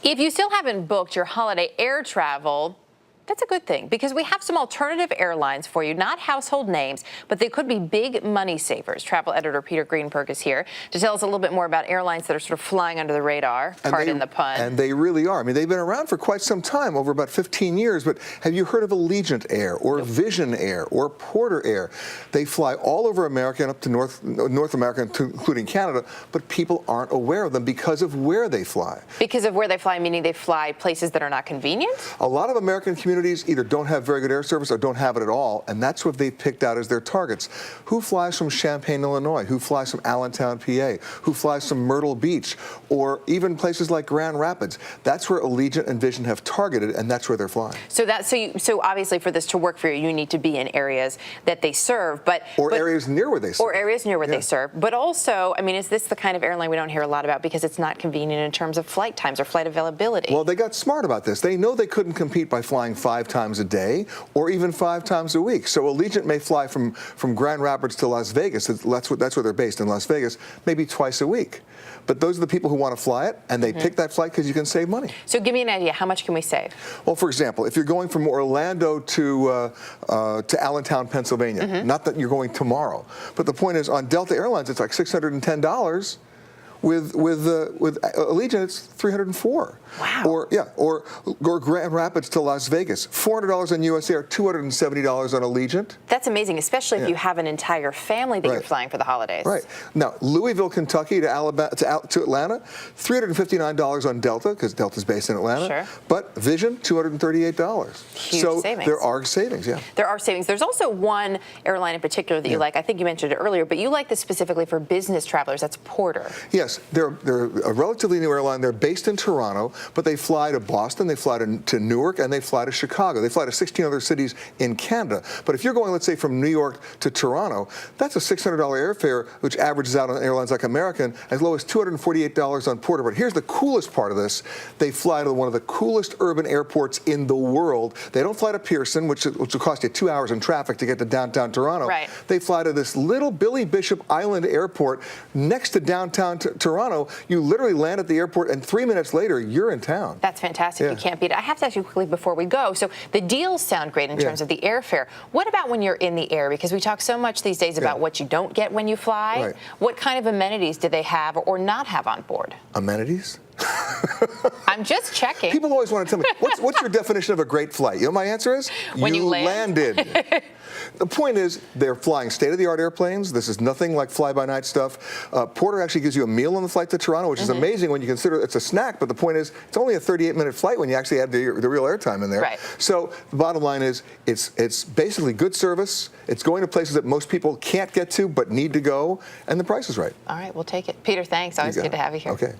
If you still haven't booked your holiday air travel, that's a good thing, because we have some alternative airlines for you, not household names, but they could be big money savers. Travel editor Peter Greenberg is here to tell us a little bit more about airlines that are sort of flying under the radar, pardon the pun. And they really are. I mean, they've been around for quite some time, over about 15 years, but have you heard of Allegiant Air or Vision Air or Porter Air? They fly all over America and up to North America, including Canada, but people aren't aware of them because of where they fly. Because of where they fly, meaning they fly places that are not convenient? A lot of American communities either don't have very good air service or don't have it at all, and that's what they've picked out as their targets. Who flies from Champaign, Illinois? Who flies from Allentown, PA? Who flies from Myrtle Beach? Or even places like Grand Rapids? That's where Allegiant and Vision have targeted, and that's where they're flying. So obviously for this to work for you, you need to be in areas that they serve, areas near where they serve. Or areas near where they serve. But also, I mean, is this the kind of airline we don't hear a lot about because it's not convenient in terms of flight times or flight availability? Well, they got smart about this. They know they couldn't compete by flying 5 times a day or even 5 times a week. So Allegiant may fly from Grand Rapids to Las Vegas. That's where they're based, in Las Vegas, maybe twice a week. But those are the people who want to fly it, and they pick that flight because you can save money. So give me an idea. How much can we save? Well, for example, if you're going from Orlando to Allentown, Pennsylvania, not that you're going tomorrow, but the point is, on Delta Airlines, it's like $610. With Allegiant, it's $304. Wow. Or Grand Rapids to Las Vegas, $400 on US Air, $270 on Allegiant. That's amazing, especially if you have an entire family that you're flying for the holidays. Right. Now, Louisville, Kentucky to Atlanta, $359 on Delta, because Delta's based in Atlanta. Sure. But Vision, $238. Huge savings. There are savings, yeah. There are savings. There's also one airline in particular that you like. I think you mentioned it earlier, but you like this specifically for business travelers. That's Porter. Yes. They're a relatively new airline. They're based in Toronto, but they fly to Boston, they fly to Newark, and they fly to Chicago. They fly to 16 other cities in Canada. But if you're going, let's say, from New York to Toronto, that's a $600 airfare, which averages out on airlines like American as low as $248 on Porter. But here's the coolest part of this. They fly to one of the coolest urban airports in the world. They don't fly to Pearson, which will cost you 2 hours in traffic to get to downtown Toronto. Right. They fly to this little Billy Bishop Island airport next to downtown Toronto. You literally land at the airport, and 3 minutes later, you're in town. That's fantastic. You can't beat it. I have to ask you quickly before we go. So the deals sound great in terms of the airfare. What about when you're in the air? Because we talk so much these days about what you don't get when you fly. Right. What kind of amenities do they have or not have on board? Amenities? I'm just checking. People always want to tell me, what's your definition of a great flight? You know what my answer is? When you landed. The point is, they're flying state-of-the-art airplanes. This is nothing like fly-by-night stuff. Porter actually gives you a meal on the flight to Toronto, which is amazing when you consider it's a snack, but the point is, it's only a 38-minute flight when you actually add the real airtime in there. Right. So the bottom line is, it's basically good service. It's going to places that most people can't get to but need to go, and the price is right. All right, we'll take it. Peter, thanks. Always good to have you here. Okay.